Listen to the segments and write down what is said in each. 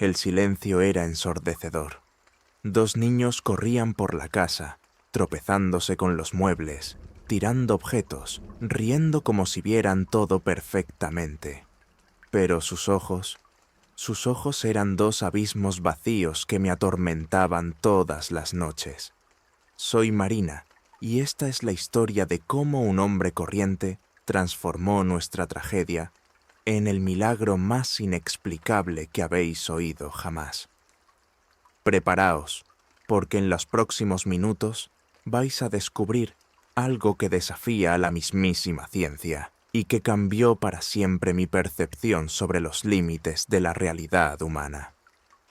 El silencio era ensordecedor. 2 niños corrían por la casa, tropezándose con los muebles, tirando objetos, riendo como si vieran todo perfectamente. Pero sus ojos eran 2 abismos vacíos que me atormentaban todas las noches. Soy Marina, y esta es la historia de cómo un hombre corriente transformó nuestra tragedia en el milagro más inexplicable que habéis oído jamás. Preparaos, porque en los próximos minutos vais a descubrir algo que desafía a la mismísima ciencia y que cambió para siempre mi percepción sobre los límites de la realidad humana.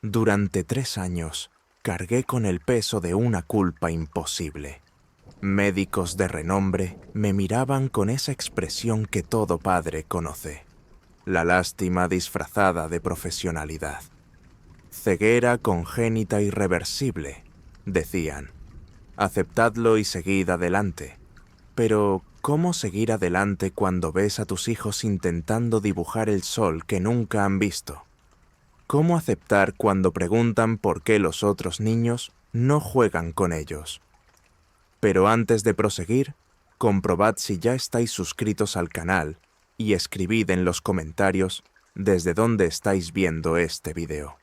Durante 3 años cargué con el peso de una culpa imposible. Médicos de renombre me miraban con esa expresión que todo padre conoce, la lástima disfrazada de profesionalidad. Ceguera congénita irreversible, decían. Aceptadlo y seguid adelante. Pero, ¿cómo seguir adelante cuando ves a tus hijos intentando dibujar el sol que nunca han visto? ¿Cómo aceptar cuando preguntan por qué los otros niños no juegan con ellos? Pero antes de proseguir, comprobad si ya estáis suscritos al canal y escribid en los comentarios desde dónde estáis viendo este video.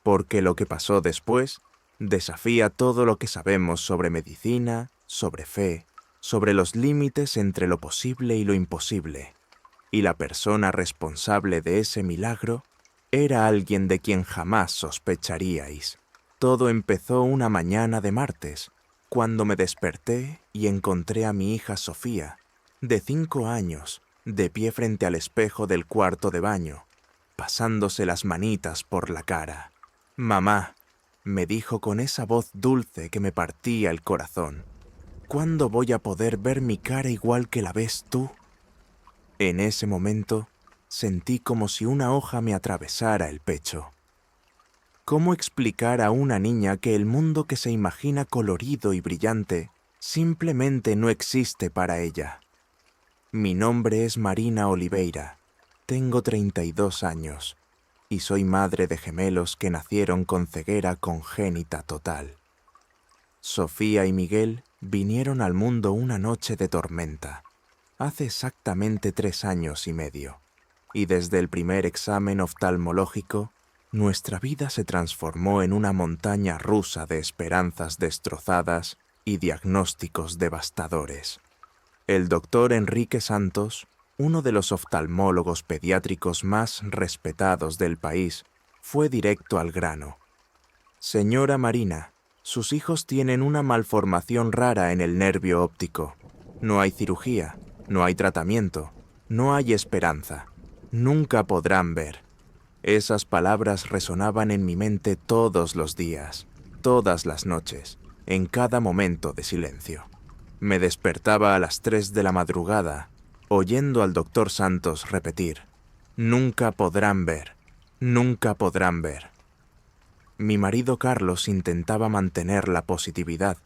Porque lo que pasó después desafía todo lo que sabemos sobre medicina, sobre fe, sobre los límites entre lo posible y lo imposible. Y la persona responsable de ese milagro era alguien de quien jamás sospecharíais. Todo empezó una mañana de martes, cuando me desperté y encontré a mi hija Sofía, de 5 años, de pie frente al espejo del cuarto de baño, pasándose las manitas por la cara. «Mamá», me dijo con esa voz dulce que me partía el corazón, «¿cuándo voy a poder ver mi cara igual que la ves tú?» En ese momento sentí como si una hoja me atravesara el pecho. ¿Cómo explicar a una niña que el mundo que se imagina colorido y brillante simplemente no existe para ella? Mi nombre es Marina Oliveira, tengo 32 años y soy madre de gemelos que nacieron con ceguera congénita total. Sofía y Miguel vinieron al mundo una noche de tormenta, hace exactamente 3 años y medio, y desde el primer examen oftalmológico, nuestra vida se transformó en una montaña rusa de esperanzas destrozadas y diagnósticos devastadores. El doctor Enrique Santos, uno de los oftalmólogos pediátricos más respetados del país, fue directo al grano. «Señora Marina, sus hijos tienen una malformación rara en el nervio óptico. No hay cirugía, no hay tratamiento, no hay esperanza. Nunca podrán ver». Esas palabras resonaban en mi mente todos los días, todas las noches, en cada momento de silencio. Me despertaba a las 3 de la madrugada, oyendo al doctor Santos repetir, «Nunca podrán ver, nunca podrán ver». Mi marido Carlos intentaba mantener la positividad,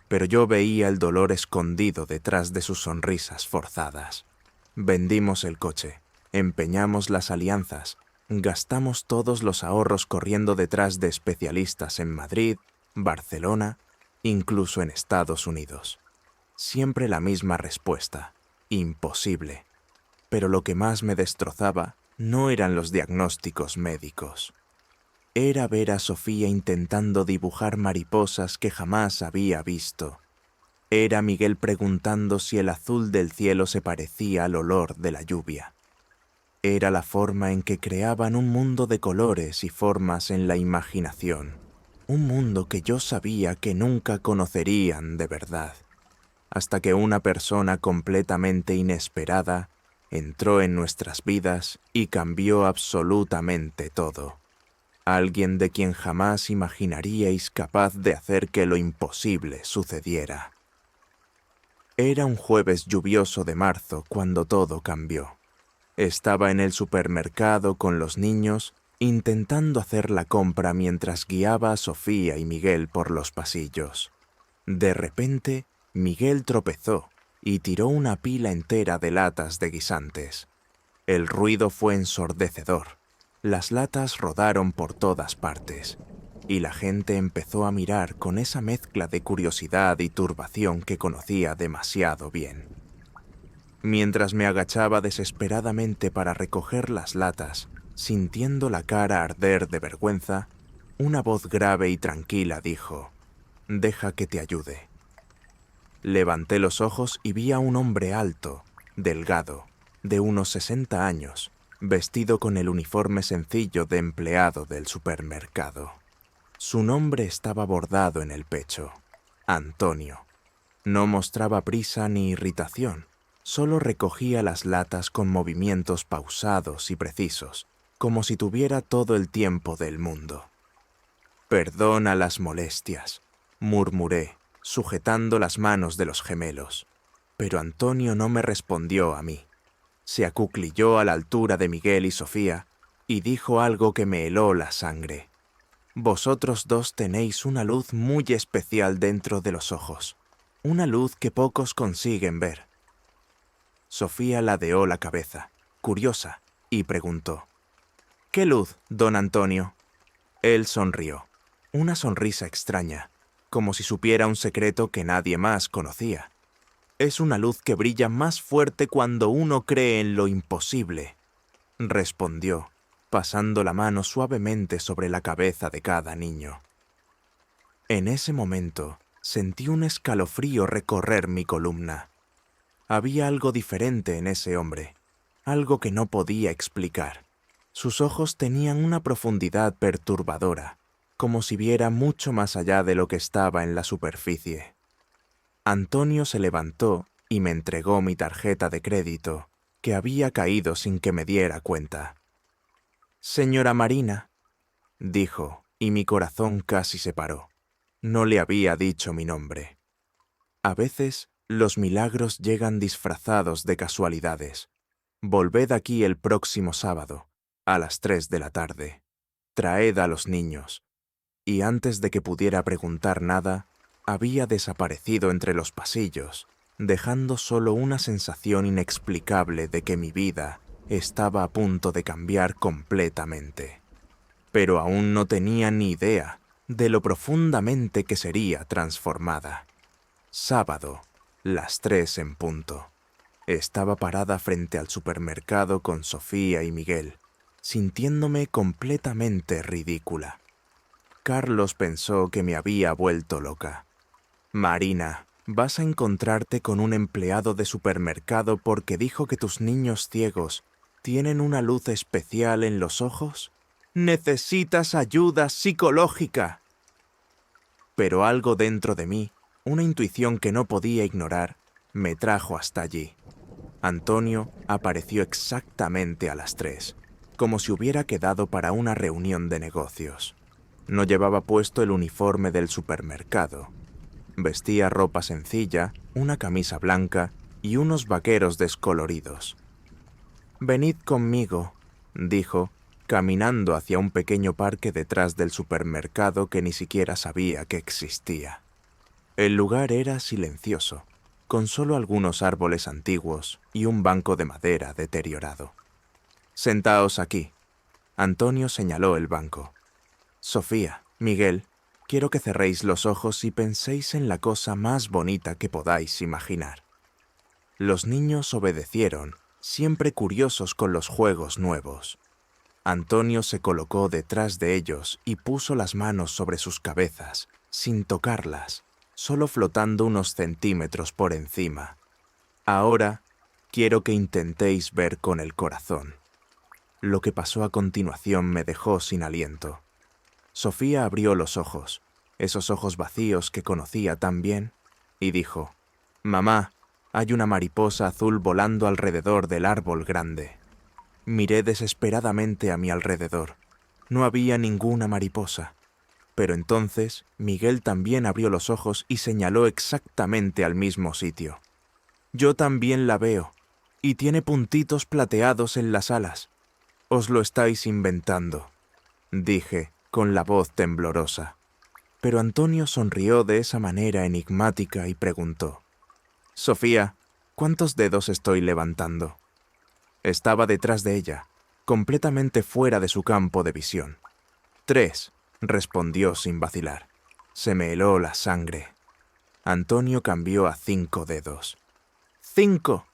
pero yo veía el dolor escondido detrás de sus sonrisas forzadas. Vendimos el coche, empeñamos las alianzas, gastamos todos los ahorros corriendo detrás de especialistas en Madrid, Barcelona, incluso en Estados Unidos. Siempre la misma respuesta, imposible. Pero lo que más me destrozaba no eran los diagnósticos médicos. Era ver a Sofía intentando dibujar mariposas que jamás había visto. Era Miguel preguntando si el azul del cielo se parecía al olor de la lluvia. Era la forma en que creaban un mundo de colores y formas en la imaginación. Un mundo que yo sabía que nunca conocerían de verdad. Hasta que una persona completamente inesperada entró en nuestras vidas y cambió absolutamente todo. Alguien de quien jamás imaginaríais capaz de hacer que lo imposible sucediera. Era un jueves lluvioso de marzo cuando todo cambió. Estaba en el supermercado con los niños intentando hacer la compra mientras guiaba a Sofía y Miguel por los pasillos. De repente, Miguel tropezó y tiró una pila entera de latas de guisantes. El ruido fue ensordecedor. Las latas rodaron por todas partes, y la gente empezó a mirar con esa mezcla de curiosidad y turbación que conocía demasiado bien. Mientras me agachaba desesperadamente para recoger las latas, sintiendo la cara arder de vergüenza, una voz grave y tranquila dijo: «Deja que te ayude». Levanté los ojos y vi a un hombre alto, delgado, de unos 60 años, vestido con el uniforme sencillo de empleado del supermercado. Su nombre estaba bordado en el pecho: Antonio. No mostraba prisa ni irritación, solo recogía las latas con movimientos pausados y precisos, como si tuviera todo el tiempo del mundo. «Perdona las molestias», murmuré, sujetando las manos de los gemelos. Pero Antonio no me respondió a mí. Se acuclilló a la altura de Miguel y Sofía y dijo algo que me heló la sangre. «Vosotros dos tenéis una luz muy especial dentro de los ojos, una luz que pocos consiguen ver». Sofía ladeó la cabeza, curiosa, y preguntó: «¿Qué luz, don Antonio?». Él sonrió, una sonrisa extraña, como si supiera un secreto que nadie más conocía. «Es una luz que brilla más fuerte cuando uno cree en lo imposible», respondió, pasando la mano suavemente sobre la cabeza de cada niño. En ese momento sentí un escalofrío recorrer mi columna. Había algo diferente en ese hombre, algo que no podía explicar. Sus ojos tenían una profundidad perturbadora, como si viera mucho más allá de lo que estaba en la superficie. Antonio se levantó y me entregó mi tarjeta de crédito, que había caído sin que me diera cuenta. «Señora Marina», dijo, y mi corazón casi se paró. No le había dicho mi nombre. A veces los milagros llegan disfrazados de casualidades. Volved aquí el próximo sábado, a las 3 de la tarde. Traed a los niños. Y antes de que pudiera preguntar nada, había desaparecido entre los pasillos, dejando solo una sensación inexplicable de que mi vida estaba a punto de cambiar completamente. Pero aún no tenía ni idea de lo profundamente que sería transformada. Sábado, las 3 en punto. Estaba parada frente al supermercado con Sofía y Miguel, sintiéndome completamente ridícula. Carlos pensó que me había vuelto loca. «Marina, vas a encontrarte con un empleado de supermercado porque dijo que tus niños ciegos tienen una luz especial en los ojos. Necesitas ayuda psicológica». Pero algo dentro de mí, una intuición que no podía ignorar, me trajo hasta allí. Antonio apareció exactamente a las 3, como si hubiera quedado para una reunión de negocios. No llevaba puesto el uniforme del supermercado. Vestía ropa sencilla, una camisa blanca y unos vaqueros descoloridos. «Venid conmigo», dijo, caminando hacia un pequeño parque detrás del supermercado que ni siquiera sabía que existía. El lugar era silencioso, con solo algunos árboles antiguos y un banco de madera deteriorado. «Sentaos aquí». Antonio señaló el banco. «Sofía, Miguel, quiero que cerréis los ojos y penséis en la cosa más bonita que podáis imaginar». Los niños obedecieron, siempre curiosos con los juegos nuevos. Antonio se colocó detrás de ellos y puso las manos sobre sus cabezas, sin tocarlas, solo flotando unos centímetros por encima. «Ahora quiero que intentéis ver con el corazón». Lo que pasó a continuación me dejó sin aliento. Sofía abrió los ojos, esos ojos vacíos que conocía tan bien, y dijo: «Mamá, hay una mariposa azul volando alrededor del árbol grande». Miré desesperadamente a mi alrededor. No había ninguna mariposa. Pero entonces Miguel también abrió los ojos y señaló exactamente al mismo sitio. «Yo también la veo, y tiene puntitos plateados en las alas. Os lo estáis inventando», dije, con la voz temblorosa. Pero Antonio sonrió de esa manera enigmática y preguntó: «Sofía, ¿cuántos dedos estoy levantando?». Estaba detrás de ella, completamente fuera de su campo de visión. 3, respondió sin vacilar. Se me heló la sangre. Antonio cambió a 5 dedos. 5,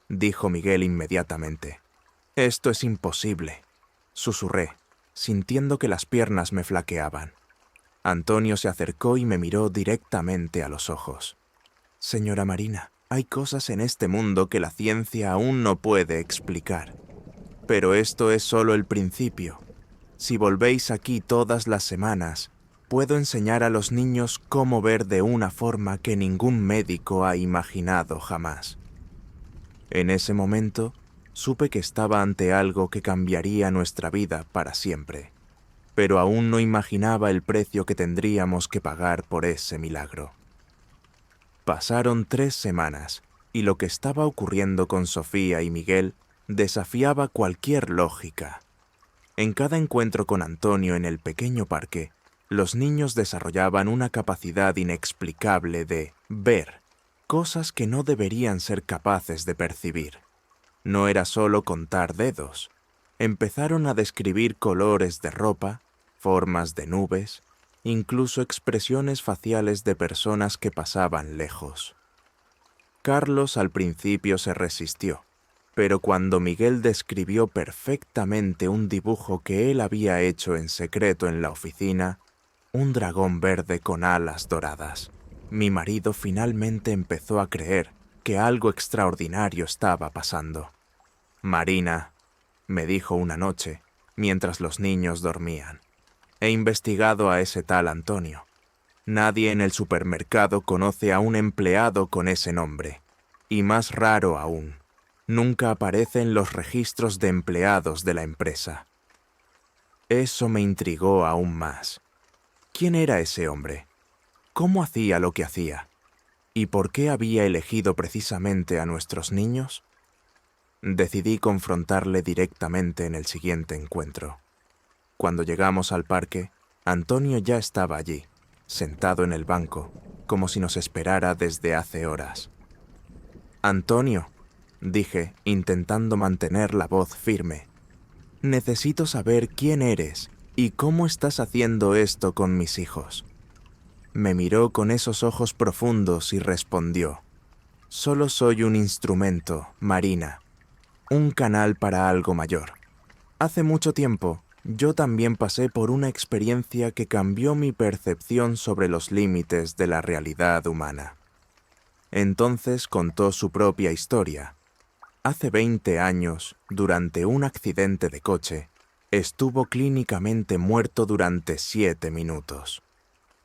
dijo Miguel inmediatamente. Esto es imposible, susurré, sintiendo que las piernas me flaqueaban. Antonio se acercó y me miró directamente a los ojos. Señora Marina, hay cosas en este mundo que la ciencia aún no puede explicar. Pero esto es solo el principio. Si volvéis aquí todas las semanas, puedo enseñar a los niños cómo ver de una forma que ningún médico ha imaginado jamás. En ese momento, supe que estaba ante algo que cambiaría nuestra vida para siempre, pero aún no imaginaba el precio que tendríamos que pagar por ese milagro. Pasaron 3 semanas, y lo que estaba ocurriendo con Sofía y Miguel desafiaba cualquier lógica. En cada encuentro con Antonio en el pequeño parque, los niños desarrollaban una capacidad inexplicable de ver cosas que no deberían ser capaces de percibir. No era solo contar dedos. Empezaron a describir colores de ropa, formas de nubes, incluso expresiones faciales de personas que pasaban lejos. Carlos al principio se resistió, pero cuando Miguel describió perfectamente un dibujo que él había hecho en secreto en la oficina, un dragón verde con alas doradas, mi marido finalmente empezó a creer que algo extraordinario estaba pasando. Marina, me dijo una noche, mientras los niños dormían, he investigado a ese tal Antonio. Nadie en el supermercado conoce a un empleado con ese nombre. Y más raro aún, nunca aparece en los registros de empleados de la empresa. Eso me intrigó aún más. ¿Quién era ese hombre? ¿Cómo hacía lo que hacía? ¿Y por qué había elegido precisamente a nuestros niños? Decidí confrontarle directamente en el siguiente encuentro. Cuando llegamos al parque, Antonio ya estaba allí, sentado en el banco, como si nos esperara desde hace horas. «Antonio», dije, intentando mantener la voz firme, «necesito saber quién eres y cómo estás haciendo esto con mis hijos». Me miró con esos ojos profundos y respondió, «Solo soy un instrumento, Marina, un canal para algo mayor. Hace mucho tiempo, yo también pasé por una experiencia que cambió mi percepción sobre los límites de la realidad humana». Entonces contó su propia historia. Hace 20 años, durante un accidente de coche, estuvo clínicamente muerto durante 7 minutos.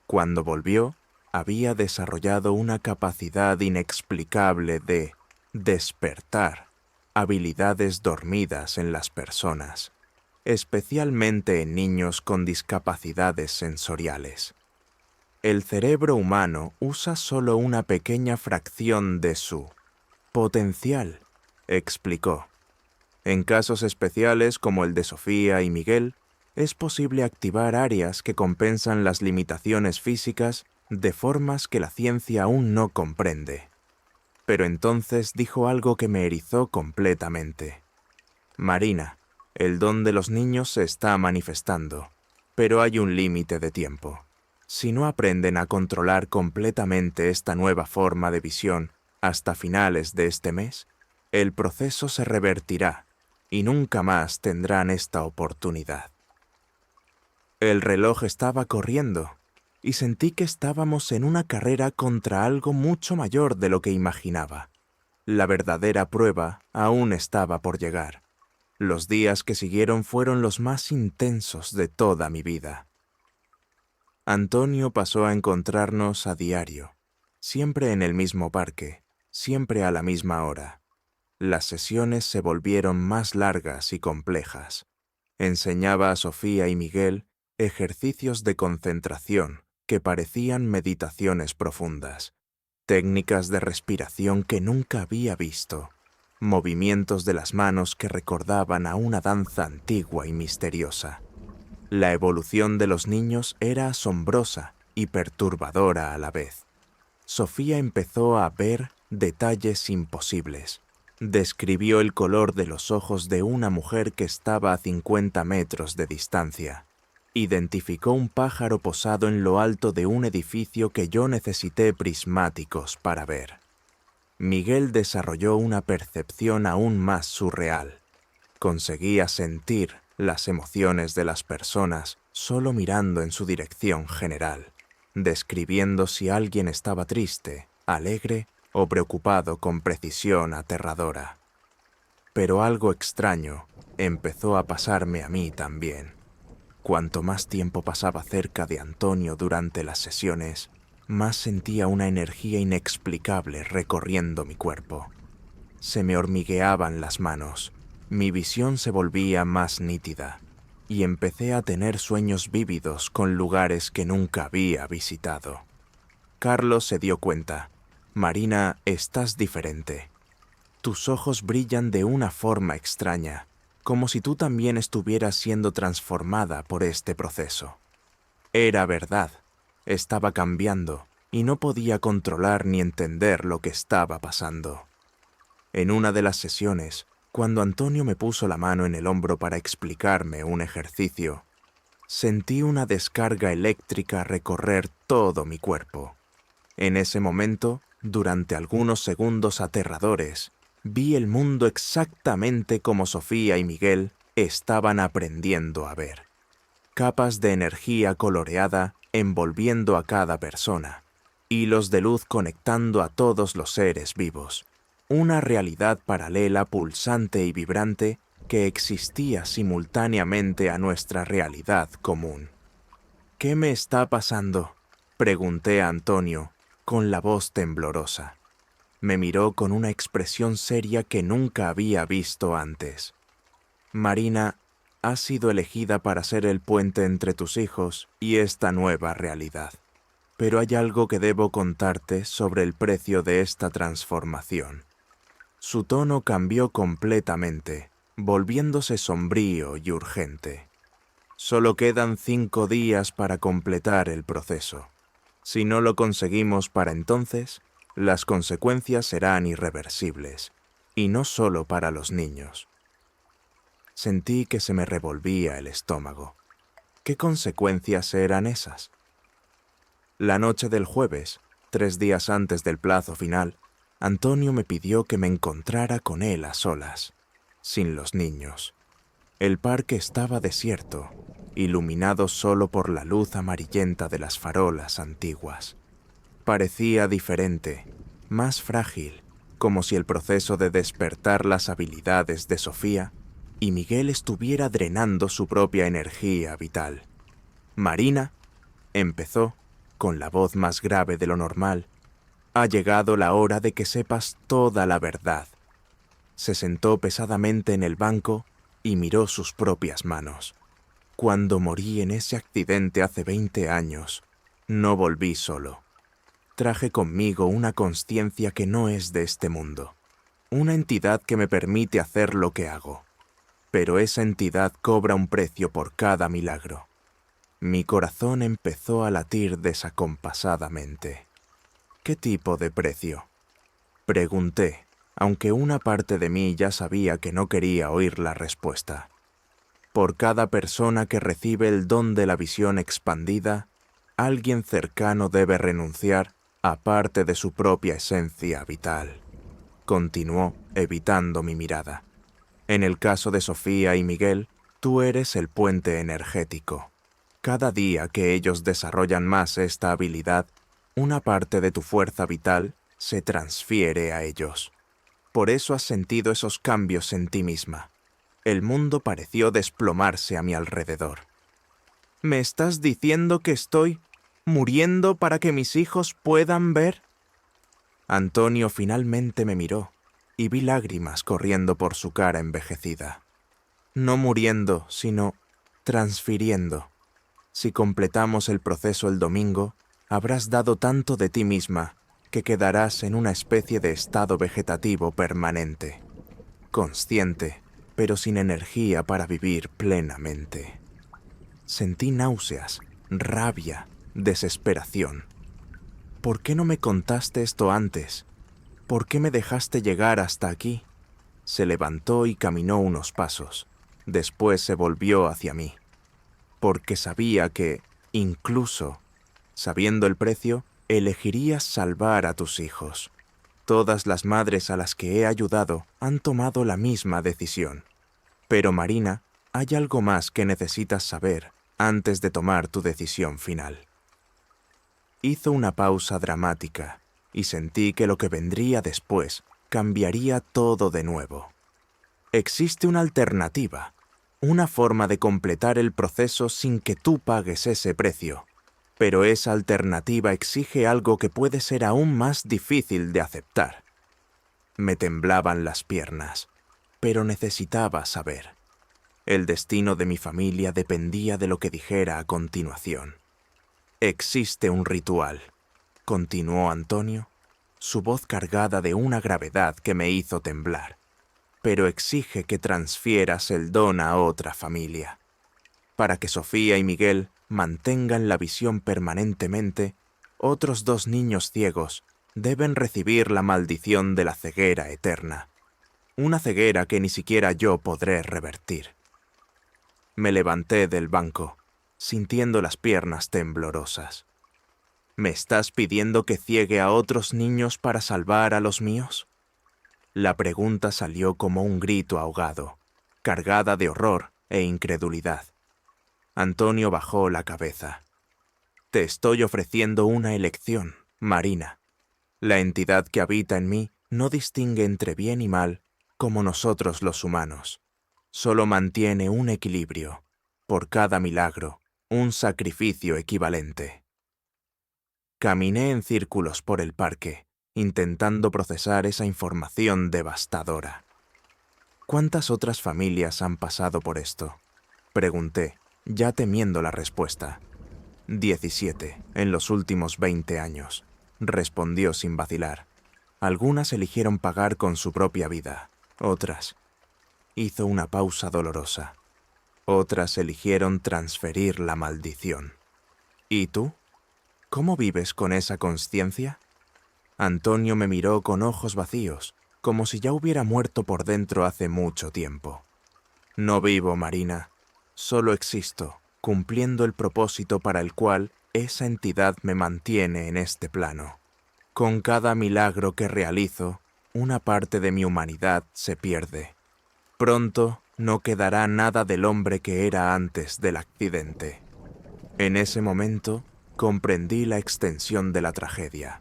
Cuando volvió, había desarrollado una capacidad inexplicable de despertar habilidades dormidas en las personas, especialmente en niños con discapacidades sensoriales. El cerebro humano usa solo una pequeña fracción de su potencial, explicó. En casos especiales como el de Sofía y Miguel, es posible activar áreas que compensan las limitaciones físicas de formas que la ciencia aún no comprende. Pero entonces dijo algo que me erizó completamente. Marina, el don de los niños se está manifestando, pero hay un límite de tiempo. Si no aprenden a controlar completamente esta nueva forma de visión hasta finales de este mes, el proceso se revertirá y nunca más tendrán esta oportunidad. El reloj estaba corriendo y sentí que estábamos en una carrera contra algo mucho mayor de lo que imaginaba. La verdadera prueba aún estaba por llegar. Los días que siguieron fueron los más intensos de toda mi vida. Antonio pasó a encontrarnos a diario, siempre en el mismo parque, siempre a la misma hora. Las sesiones se volvieron más largas y complejas. Enseñaba a Sofía y Miguel ejercicios de concentración que parecían meditaciones profundas, técnicas de respiración que nunca había visto, movimientos de las manos que recordaban a una danza antigua y misteriosa. La evolución de los niños era asombrosa y perturbadora a la vez. Sofía empezó a ver detalles imposibles, Describió el color de los ojos de una mujer que estaba a 50 metros de distancia. Identificó un pájaro posado en lo alto de un edificio que yo necesité prismáticos para ver. Miguel desarrolló una percepción aún más surreal. Conseguía sentir las emociones de las personas solo mirando en su dirección general, describiendo si alguien estaba triste, alegre o preocupado con precisión aterradora. Pero algo extraño empezó a pasarme a mí también. Cuanto más tiempo pasaba cerca de Antonio durante las sesiones, más sentía una energía inexplicable recorriendo mi cuerpo. Se me hormigueaban las manos, mi visión se volvía más nítida, y empecé a tener sueños vívidos con lugares que nunca había visitado. Carlos se dio cuenta. Marina, estás diferente. Tus ojos brillan de una forma extraña, como si tú también estuvieras siendo transformada por este proceso. Era verdad, estaba cambiando y no podía controlar ni entender lo que estaba pasando. En una de las sesiones, cuando Antonio me puso la mano en el hombro para explicarme un ejercicio, sentí una descarga eléctrica recorrer todo mi cuerpo. En ese momento, durante algunos segundos aterradores, vi el mundo exactamente como Sofía y Miguel estaban aprendiendo a ver. Capas de energía coloreada envolviendo a cada persona, hilos de luz conectando a todos los seres vivos. Una realidad paralela pulsante y vibrante que existía simultáneamente a nuestra realidad común. ¿Qué me está pasando?, pregunté a Antonio, con la voz temblorosa. Me miró con una expresión seria que nunca había visto antes. Marina, has sido elegida para ser el puente entre tus hijos y esta nueva realidad. Pero hay algo que debo contarte sobre el precio de esta transformación. Su tono cambió completamente, volviéndose sombrío y urgente. Solo quedan 5 días para completar el proceso. Si no lo conseguimos para entonces, las consecuencias serán irreversibles, y no solo para los niños. Sentí que se me revolvía el estómago. ¿Qué consecuencias eran esas? La noche del jueves, 3 días antes del plazo final, Antonio me pidió que me encontrara con él a solas, sin los niños. El parque estaba desierto, iluminado solo por la luz amarillenta de las farolas antiguas. Parecía diferente, más frágil, como si el proceso de despertar las habilidades de Sofía y Miguel estuviera drenando su propia energía vital. Marina, empezó, con la voz más grave de lo normal, ha llegado la hora de que sepas toda la verdad. Se sentó pesadamente en el banco y miró sus propias manos. Cuando morí en ese accidente hace 20 años, no volví solo. Traje conmigo una consciencia que no es de este mundo, una entidad que me permite hacer lo que hago. Pero esa entidad cobra un precio por cada milagro. Mi corazón empezó a latir desacompasadamente. ¿Qué tipo de precio?, pregunté, aunque una parte de mí ya sabía que no quería oír la respuesta. Por cada persona que recibe el don de la visión expandida, alguien cercano debe renunciar a parte de su propia esencia vital. Continuó, evitando mi mirada. En el caso de Sofía y Miguel, tú eres el puente energético. Cada día que ellos desarrollan más esta habilidad, una parte de tu fuerza vital se transfiere a ellos. Por eso has sentido esos cambios en ti misma. El mundo pareció desplomarse a mi alrededor. ¿Me estás diciendo que estoy muriendo para que mis hijos puedan ver? Antonio finalmente me miró y vi lágrimas corriendo por su cara envejecida. No muriendo, sino transfiriendo. Si completamos el proceso el domingo, habrás dado tanto de ti misma que quedarás en una especie de estado vegetativo permanente, consciente, pero sin energía para vivir plenamente. Sentí náuseas, rabia, desesperación. ¿Por qué no me contaste esto antes? ¿Por qué me dejaste llegar hasta aquí? Se levantó y caminó unos pasos. Después se volvió hacia mí, porque sabía que, incluso sabiendo el precio, elegirías salvar a tus hijos. Todas las madres a las que he ayudado han tomado la misma decisión. Pero Marina, hay algo más que necesitas saber antes de tomar tu decisión final. Hizo una pausa dramática y sentí que lo que vendría después cambiaría todo de nuevo. Existe una alternativa, una forma de completar el proceso sin que tú pagues ese precio, pero esa alternativa exige algo que puede ser aún más difícil de aceptar. Me temblaban las piernas, pero necesitaba saber. El destino de mi familia dependía de lo que dijera a continuación. Existe un ritual, continuó Antonio, su voz cargada de una gravedad que me hizo temblar, pero exige que transfieras el don a otra familia. Para que Sofía y Miguel mantengan la visión permanentemente, otros 2 niños ciegos deben recibir la maldición de la ceguera eterna, una ceguera que ni siquiera yo podré revertir. Me levanté del banco, sintiendo las piernas temblorosas. ¿Me estás pidiendo que ciegue a otros niños para salvar a los míos? La pregunta salió como un grito ahogado, cargada de horror e incredulidad. Antonio bajó la cabeza. Te estoy ofreciendo una elección, Marina. La entidad que habita en mí no distingue entre bien y mal como nosotros los humanos. Solo mantiene un equilibrio. Por cada milagro, un sacrificio equivalente. Caminé en círculos por el parque, intentando procesar esa información devastadora. ¿Cuántas otras familias han pasado por esto? Pregunté, ya temiendo la respuesta. 17, en los últimos 20 años, respondió sin vacilar. Algunas eligieron pagar con su propia vida, otras. Hizo una pausa dolorosa. Otras eligieron transferir la maldición. ¿Y tú? ¿Cómo vives con esa consciencia? Antonio me miró con ojos vacíos, como si ya hubiera muerto por dentro hace mucho tiempo. No vivo, Marina. Solo existo, cumpliendo el propósito para el cual esa entidad me mantiene en este plano. Con cada milagro que realizo, una parte de mi humanidad se pierde. Pronto no quedará nada del hombre que era antes del accidente. En ese momento, comprendí la extensión de la tragedia.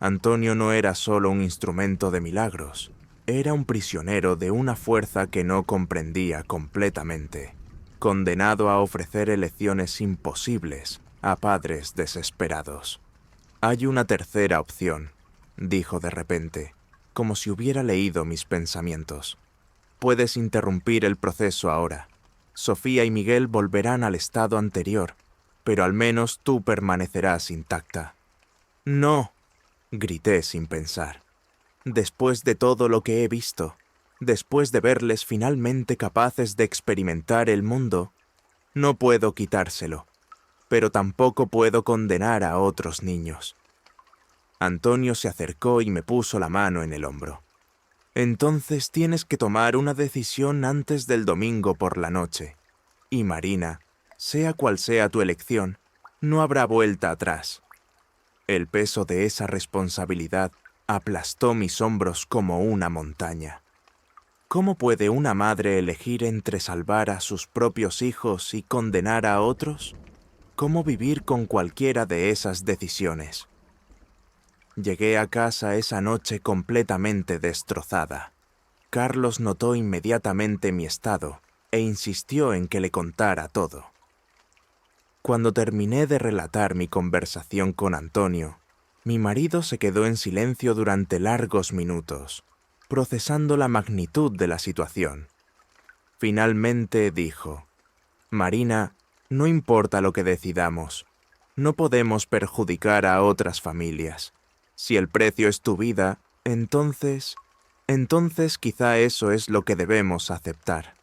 Antonio no era solo un instrumento de milagros, era un prisionero de una fuerza que no comprendía completamente, condenado a ofrecer elecciones imposibles a padres desesperados. Hay una tercera opción, dijo de repente, como si hubiera leído mis pensamientos. Puedes interrumpir el proceso ahora. Sofía y Miguel volverán al estado anterior, pero al menos tú permanecerás intacta. No, grité sin pensar. Después de todo lo que he visto, después de verles finalmente capaces de experimentar el mundo, no puedo quitárselo, pero tampoco puedo condenar a otros niños. Antonio se acercó y me puso la mano en el hombro. Entonces tienes que tomar una decisión antes del domingo por la noche. Y Marina, sea cual sea tu elección, no habrá vuelta atrás. El peso de esa responsabilidad aplastó mis hombros como una montaña. ¿Cómo puede una madre elegir entre salvar a sus propios hijos y condenar a otros? ¿Cómo vivir con cualquiera de esas decisiones? Llegué a casa esa noche completamente destrozada. Carlos notó inmediatamente mi estado e insistió en que le contara todo. Cuando terminé de relatar mi conversación con Antonio, mi marido se quedó en silencio durante largos minutos, procesando la magnitud de la situación. Finalmente dijo, «Marina, no importa lo que decidamos, no podemos perjudicar a otras familias. Si el precio es tu vida, entonces quizá eso es lo que debemos aceptar».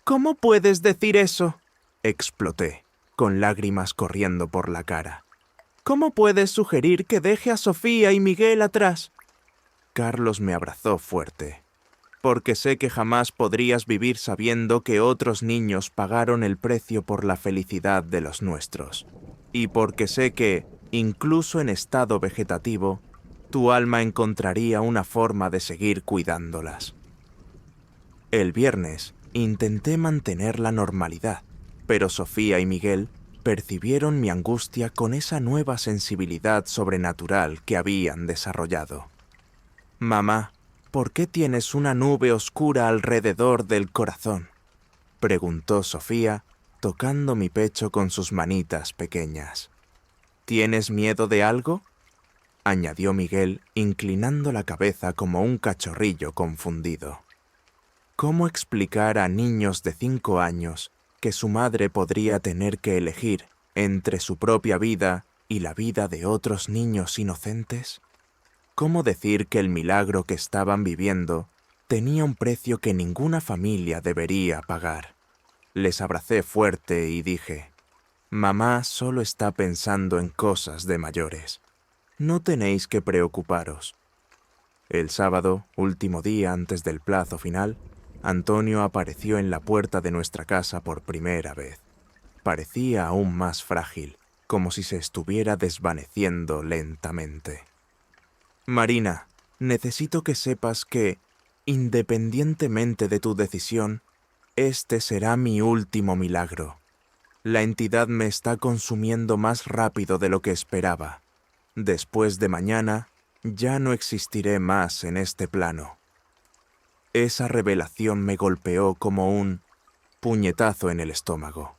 «¿Cómo puedes decir eso?», exploté, con lágrimas corriendo por la cara. «¿Cómo puedes sugerir que deje a Sofía y Miguel atrás?». Carlos me abrazó fuerte. porque sé que jamás podrías vivir sabiendo que otros niños pagaron el precio por la felicidad de los nuestros. Y porque sé que, incluso en estado vegetativo, tu alma encontraría una forma de seguir cuidándolas. El viernes intenté mantener la normalidad, pero Sofía y Miguel percibieron mi angustia con esa nueva sensibilidad sobrenatural que habían desarrollado. «Mamá, ¿por qué tienes una nube oscura alrededor del corazón?», preguntó Sofía, tocando mi pecho con sus manitas pequeñas. «¿Tienes miedo de algo?», añadió Miguel, inclinando la cabeza como un cachorrillo confundido. ¿Cómo explicar a niños de 5 años que su madre podría tener que elegir entre su propia vida y la vida de otros niños inocentes? ¿Cómo decir que el milagro que estaban viviendo tenía un precio que ninguna familia debería pagar? Les abracé fuerte y dije: «Mamá solo está pensando en cosas de mayores. No tenéis que preocuparos». El sábado, último día antes del plazo final, Antonio apareció en la puerta de nuestra casa por primera vez. Parecía aún más frágil, como si se estuviera desvaneciendo lentamente. «Marina, necesito que sepas que, independientemente de tu decisión, este será mi último milagro. La entidad me está consumiendo más rápido de lo que esperaba. Después de mañana, ya no existiré más en este plano». Esa revelación me golpeó como un puñetazo en el estómago.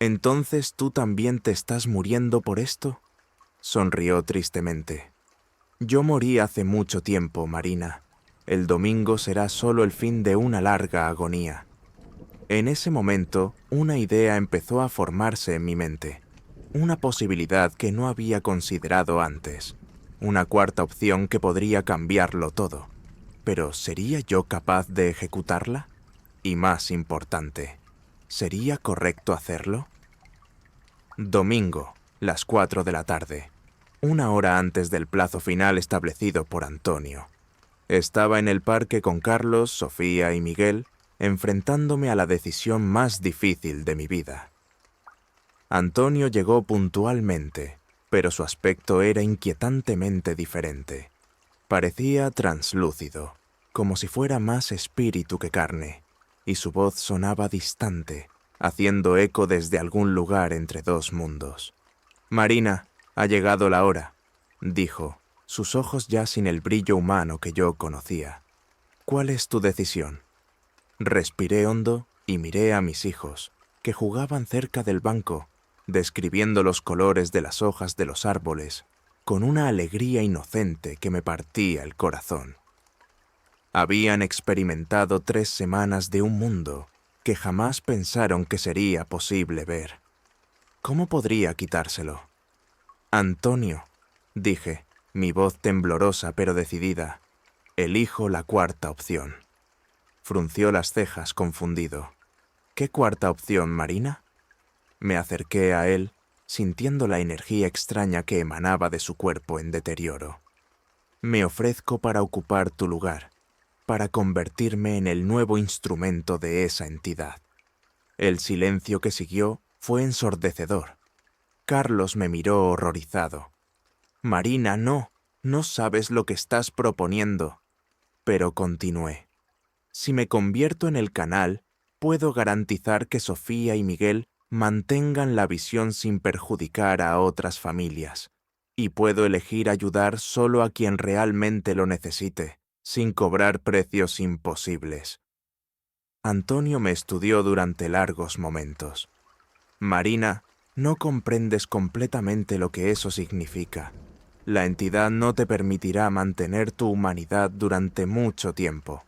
«¿Entonces tú también te estás muriendo por esto?», sonrió tristemente. «Yo morí hace mucho tiempo, Marina. El domingo será solo el fin de una larga agonía». En ese momento, una idea empezó a formarse en mi mente. Una posibilidad que no había considerado antes. Una cuarta opción que podría cambiarlo todo. Pero ¿sería yo capaz de ejecutarla? Y más importante, ¿sería correcto hacerlo? Domingo, las 4 de la tarde, 1 hora antes del plazo final establecido por Antonio. Estaba en el parque con Carlos, Sofía y Miguel, enfrentándome a la decisión más difícil de mi vida. Antonio llegó puntualmente, pero su aspecto era inquietantemente diferente. Parecía translúcido, como si fuera más espíritu que carne, y su voz sonaba distante, haciendo eco desde algún lugar entre dos mundos. «Marina, ha llegado la hora», dijo, sus ojos ya sin el brillo humano que yo conocía. «¿Cuál es tu decisión?». Respiré hondo y miré a mis hijos, que jugaban cerca del banco, describiendo los colores de las hojas de los árboles, con una alegría inocente que me partía el corazón. Habían experimentado 3 semanas de un mundo que jamás pensaron que sería posible ver. ¿Cómo podría quitárselo? «Antonio», dije, mi voz temblorosa pero decidida, «elijo la cuarta opción». Frunció las cejas confundido. «¿Qué cuarta opción, Marina?». Me acerqué a él, sintiendo la energía extraña que emanaba de su cuerpo en deterioro. «Me ofrezco para ocupar tu lugar, para convertirme en el nuevo instrumento de esa entidad». El silencio que siguió fue ensordecedor. Carlos me miró horrorizado. «Marina, no sabes lo que estás proponiendo». Pero continué. «Si me convierto en el canal, puedo garantizar que Sofía y Miguel mantengan la visión sin perjudicar a otras familias. Y puedo elegir ayudar solo a quien realmente lo necesite, sin cobrar precios imposibles». Antonio me estudió durante largos momentos. «Marina, no comprendes completamente lo que eso significa. La entidad no te permitirá mantener tu humanidad durante mucho tiempo.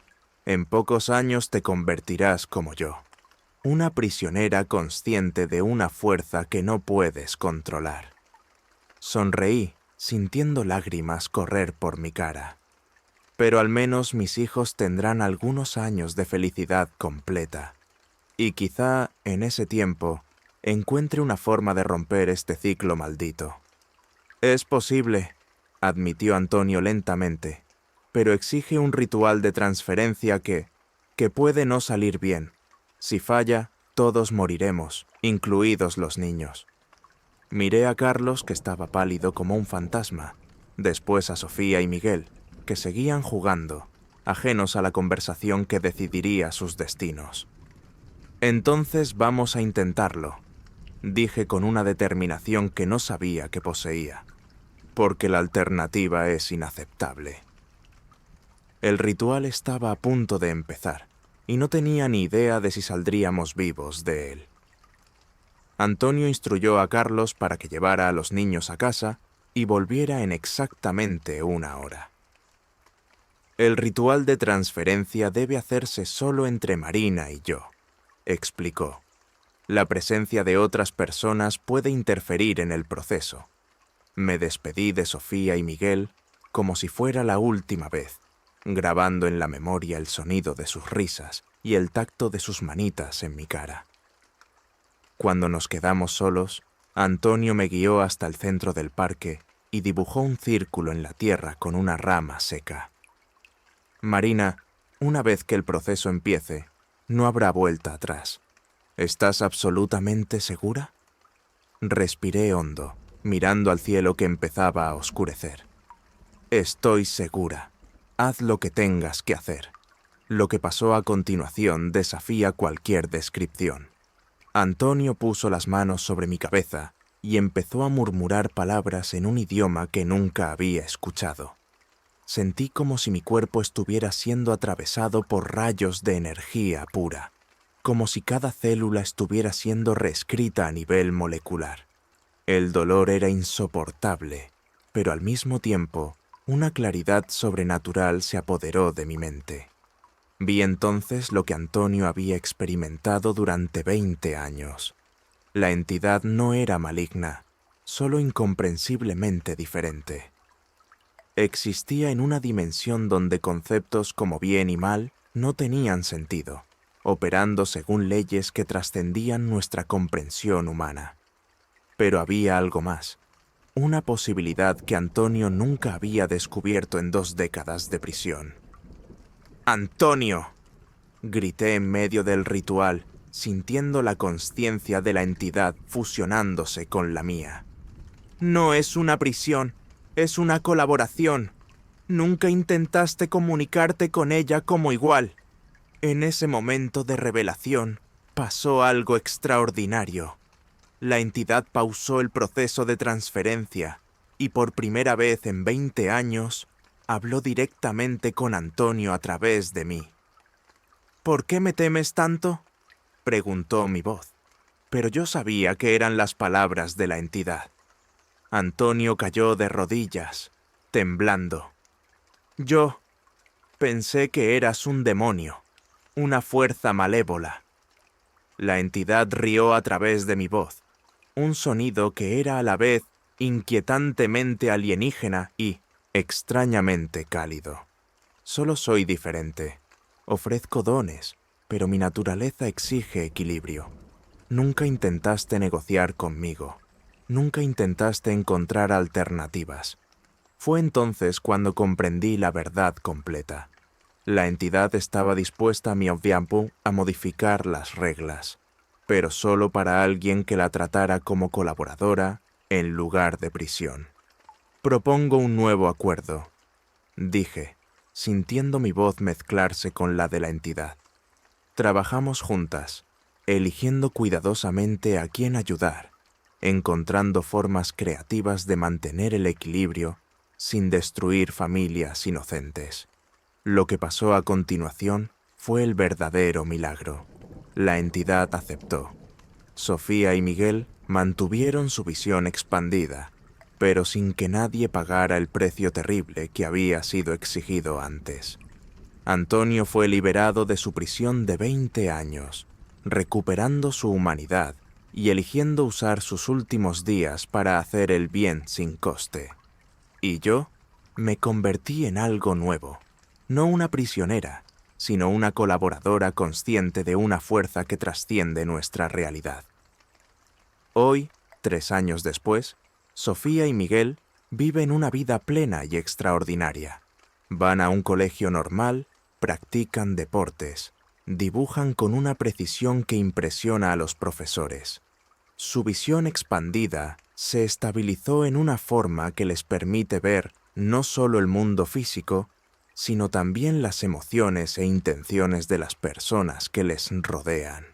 En pocos años te convertirás como yo, una prisionera consciente de una fuerza que no puedes controlar». Sonreí, sintiendo lágrimas correr por mi cara. «Pero al menos mis hijos tendrán algunos años de felicidad completa. Y quizá, en ese tiempo, encuentre una forma de romper este ciclo maldito». «Es posible», admitió Antonio lentamente. pero exige un ritual de transferencia que puede no salir bien. Si falla, todos moriremos, incluidos los niños. Miré a Carlos, que estaba pálido como un fantasma, después a Sofía y Miguel, que seguían jugando, ajenos a la conversación que decidiría sus destinos. Entonces vamos a intentarlo, dije con una determinación que no sabía que poseía, porque la alternativa es inaceptable. El ritual estaba a punto de empezar, y no tenía ni idea de si saldríamos vivos de él. Antonio instruyó a Carlos para que llevara a los niños a casa y volviera en exactamente 1 hora. El ritual de transferencia debe hacerse solo entre Marina y yo, explicó. La presencia de otras personas puede interferir en el proceso. Me despedí de Sofía y Miguel como si fuera la última vez, grabando en la memoria el sonido de sus risas y el tacto de sus manitas en mi cara. Cuando nos quedamos solos, Antonio me guió hasta el centro del parque y dibujó un círculo en la tierra con una rama seca. Marina, una vez que el proceso empiece, no habrá vuelta atrás. ¿Estás absolutamente segura? Respiré hondo, mirando al cielo que empezaba a oscurecer. Estoy segura. Haz lo que tengas que hacer. Lo que pasó a continuación desafía cualquier descripción. Antonio puso las manos sobre mi cabeza y empezó a murmurar palabras en un idioma que nunca había escuchado. Sentí como si mi cuerpo estuviera siendo atravesado por rayos de energía pura, como si cada célula estuviera siendo reescrita a nivel molecular. El dolor era insoportable, pero al mismo tiempo, una claridad sobrenatural se apoderó de mi mente. Vi entonces lo que Antonio había experimentado durante 20 años. La entidad no era maligna, solo incomprensiblemente diferente. Existía en una dimensión donde conceptos como bien y mal no tenían sentido, operando según leyes que trascendían nuestra comprensión humana. Pero había algo más, una posibilidad que Antonio nunca había descubierto en 2 décadas de prisión. ¡Antonio!, grité en medio del ritual, sintiendo la consciencia de la entidad fusionándose con la mía. No es una prisión, es una colaboración. Nunca intentaste comunicarte con ella como igual. En ese momento de revelación, pasó algo extraordinario. La entidad pausó el proceso de transferencia y por primera vez en 20 años, habló directamente con Antonio a través de mí. ¿Por qué me temes tanto?, preguntó mi voz, pero yo sabía que eran las palabras de la entidad. Antonio cayó de rodillas, temblando. Yo pensé que eras un demonio, una fuerza malévola. La entidad rió a través de mi voz, un sonido que era a la vez inquietantemente alienígena y extrañamente cálido. Solo soy diferente. Ofrezco dones, pero mi naturaleza exige equilibrio. Nunca intentaste negociar conmigo. Nunca intentaste encontrar alternativas. Fue entonces cuando comprendí la verdad completa. La entidad estaba dispuesta, mi obviamente, a modificar las reglas, pero solo para alguien que la tratara como colaboradora en lugar de prisión. Propongo un nuevo acuerdo, dije, sintiendo mi voz mezclarse con la de la entidad. Trabajamos juntas, eligiendo cuidadosamente a quién ayudar, encontrando formas creativas de mantener el equilibrio sin destruir familias inocentes. Lo que pasó a continuación fue el verdadero milagro. La entidad aceptó. Sofía y Miguel mantuvieron su visión expandida, pero sin que nadie pagara el precio terrible que había sido exigido antes. Antonio fue liberado de su prisión de 20 años, recuperando su humanidad y eligiendo usar sus últimos días para hacer el bien sin coste. Y yo me convertí en algo nuevo, no una prisionera, sino una colaboradora consciente de una fuerza que trasciende nuestra realidad. Hoy, 3 años después, Sofía y Miguel viven una vida plena y extraordinaria. Van a un colegio normal, practican deportes, dibujan con una precisión que impresiona a los profesores. Su visión expandida se estabilizó en una forma que les permite ver no solo el mundo físico, sino también las emociones e intenciones de las personas que les rodean.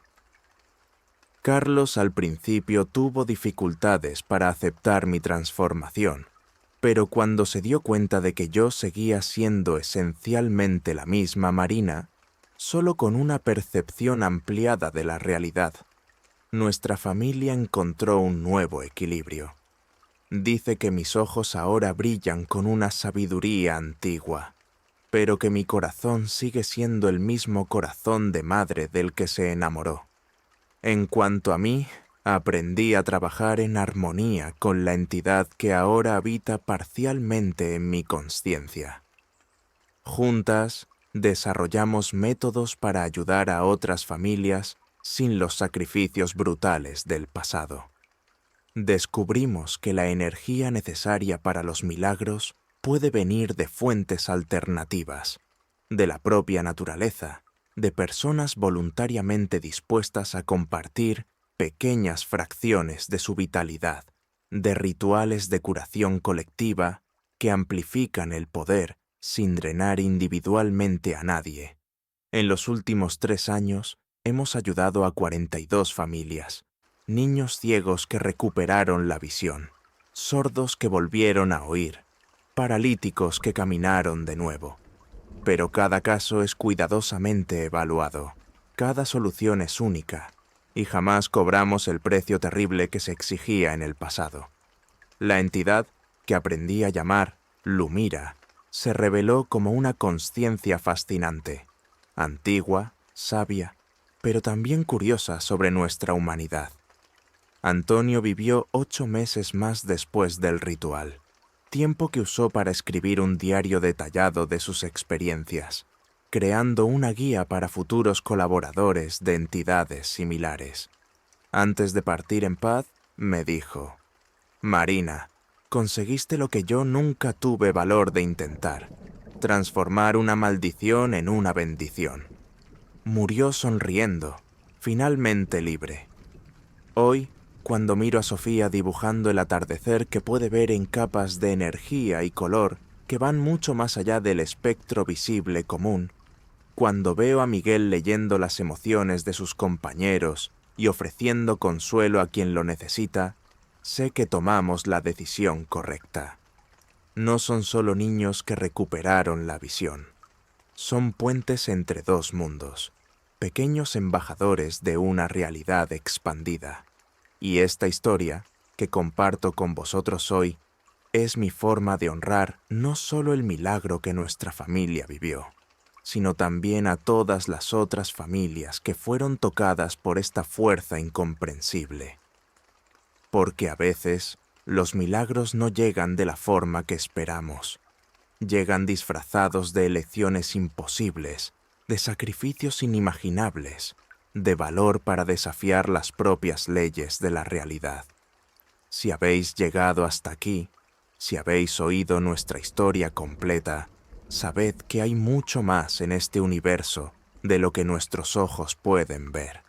Carlos al principio tuvo dificultades para aceptar mi transformación, pero cuando se dio cuenta de que yo seguía siendo esencialmente la misma Marina, solo con una percepción ampliada de la realidad, nuestra familia encontró un nuevo equilibrio. Dice que mis ojos ahora brillan con una sabiduría antigua, pero que mi corazón sigue siendo el mismo corazón de madre del que se enamoró. En cuanto a mí, aprendí a trabajar en armonía con la entidad que ahora habita parcialmente en mi consciencia. Juntas, desarrollamos métodos para ayudar a otras familias sin los sacrificios brutales del pasado. Descubrimos que la energía necesaria para los milagros puede venir de fuentes alternativas, de la propia naturaleza, de personas voluntariamente dispuestas a compartir pequeñas fracciones de su vitalidad, de rituales de curación colectiva que amplifican el poder sin drenar individualmente a nadie. En los últimos 3 años hemos ayudado a 42 familias, niños ciegos que recuperaron la visión, sordos que volvieron a oír, paralíticos que caminaron de nuevo. Pero cada caso es cuidadosamente evaluado, cada solución es única, y jamás cobramos el precio terrible que se exigía en el pasado. La entidad, que aprendí a llamar Lumira, se reveló como una consciencia fascinante, antigua, sabia, pero también curiosa sobre nuestra humanidad. Antonio vivió 8 meses más después del ritual, tiempo que usó para escribir un diario detallado de sus experiencias, creando una guía para futuros colaboradores de entidades similares. Antes de partir en paz, me dijo: «Marina, conseguiste lo que yo nunca tuve valor de intentar, transformar una maldición en una bendición». Murió sonriendo, finalmente libre. Hoy, cuando miro a Sofía dibujando el atardecer que puede ver en capas de energía y color que van mucho más allá del espectro visible común, cuando veo a Miguel leyendo las emociones de sus compañeros y ofreciendo consuelo a quien lo necesita, sé que tomamos la decisión correcta. No son solo niños que recuperaron la visión. Son puentes entre 2 mundos, pequeños embajadores de una realidad expandida. Y esta historia, que comparto con vosotros hoy, es mi forma de honrar no solo el milagro que nuestra familia vivió, sino también a todas las otras familias que fueron tocadas por esta fuerza incomprensible. Porque a veces los milagros no llegan de la forma que esperamos. Llegan disfrazados de elecciones imposibles, de sacrificios inimaginables, de valor para desafiar las propias leyes de la realidad. Si habéis llegado hasta aquí, si habéis oído nuestra historia completa, sabed que hay mucho más en este universo de lo que nuestros ojos pueden ver.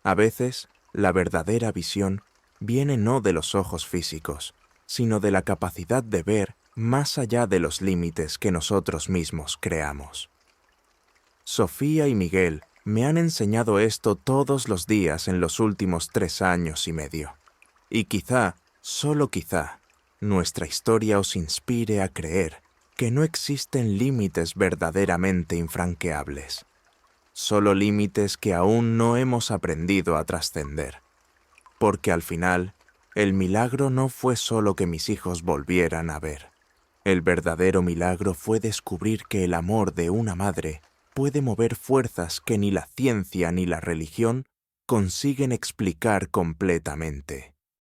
A veces, la verdadera visión viene no de los ojos físicos, sino de la capacidad de ver más allá de los límites que nosotros mismos creamos. Sofía y Miguel me han enseñado esto todos los días en los últimos 3 años y medio. Y quizá, solo quizá, nuestra historia os inspire a creer que no existen límites verdaderamente infranqueables, solo límites que aún no hemos aprendido a trascender. Porque al final, el milagro no fue solo que mis hijos volvieran a ver. El verdadero milagro fue descubrir que el amor de una madre puede mover fuerzas que ni la ciencia ni la religión consiguen explicar completamente.